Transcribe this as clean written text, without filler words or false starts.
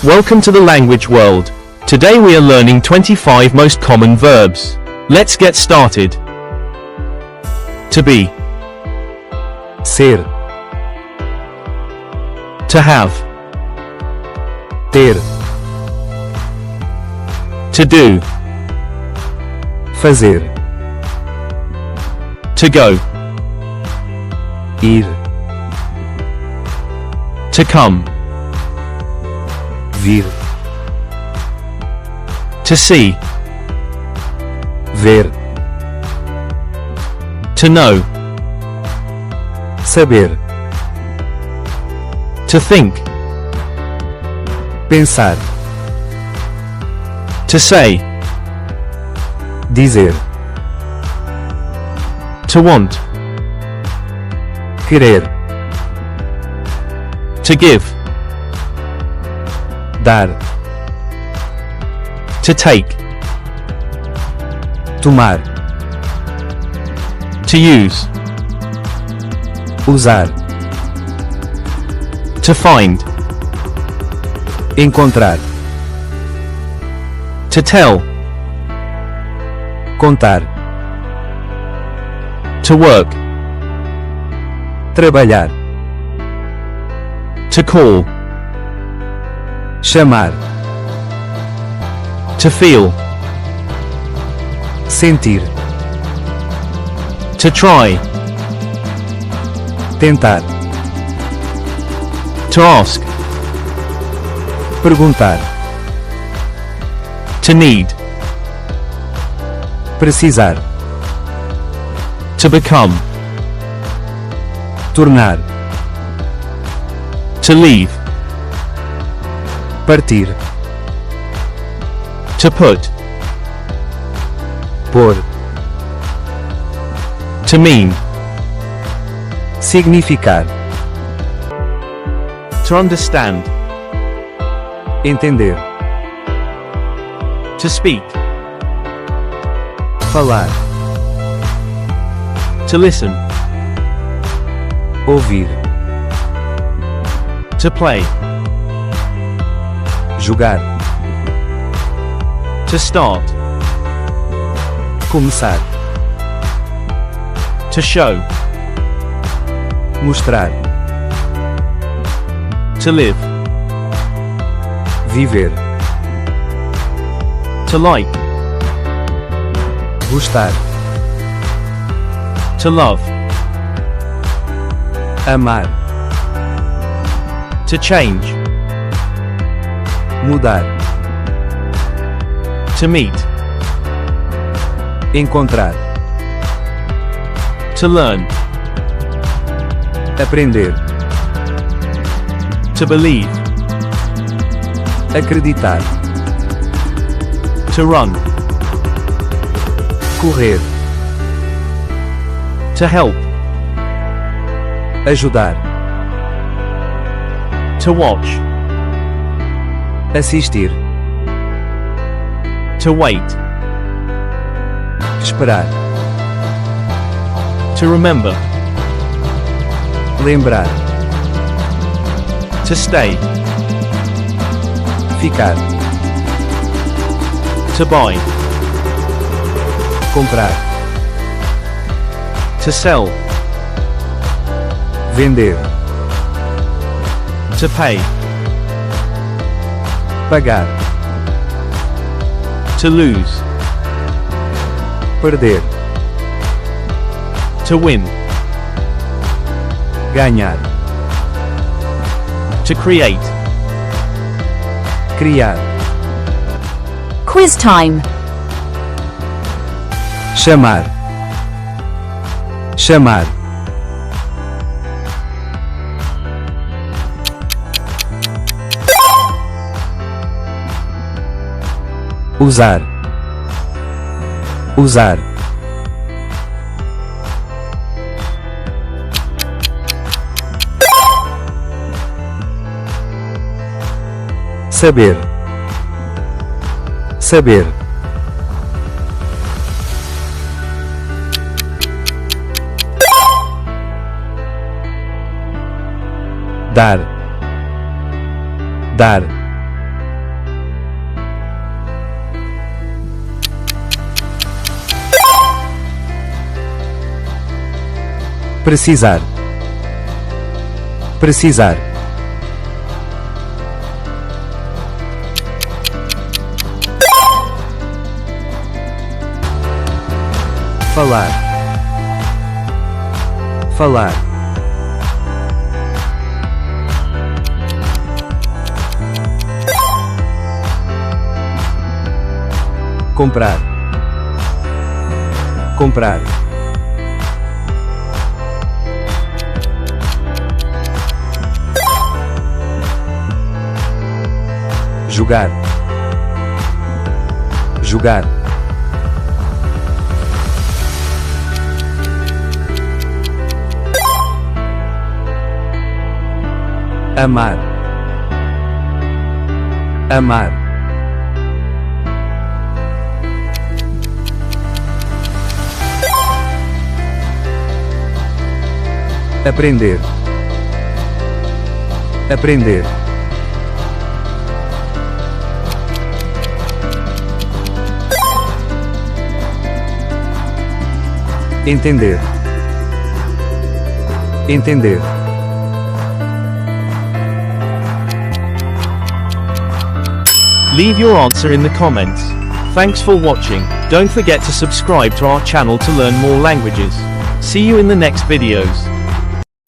Welcome to the language world. Today we are learning 25 most common verbs. Let's get started. To be, ser, to have, ter, to do, fazer, to go, ir, to come, vir, to see, ver, to know, saber, to think, pensar, to say, dizer, to want, querer, to give, dar, to take, tomar, to use, usar, to find, encontrar, to tell, contar, to work, trabalhar, to call, chamar, to feel, sentir, to try, tentar, to ask, perguntar, to need, precisar, to become, tornar, to leave, partir, to put, pôr, to mean, significar, to understand, entender, to speak, falar, to listen, ouvir, to play, jogar, to start, começar, to show, mostrar, to live, viver, to like, gostar, to love, amar, to change, mudar, to meet, encontrar, to learn, aprender, to believe, acreditar, to run, correr, to help, ajudar, to watch, assistir, to wait, esperar, to remember, lembrar, to stay, ficar, to buy, comprar, to sell, vender, to pay, pagar, to lose, perder, to win, ganhar, to create. criar, Quiz time. chamar, chamar, usar, usar, saber, saber, dar, dar, precisar, precisar, falar, falar, comprar, comprar, jogar, jogar, amar, amar, aprender, aprender, entender, entender, Leave your answer in the comments. Thanks for watching. Don't forget to subscribe to our channel to learn more languages. See you in the next videos.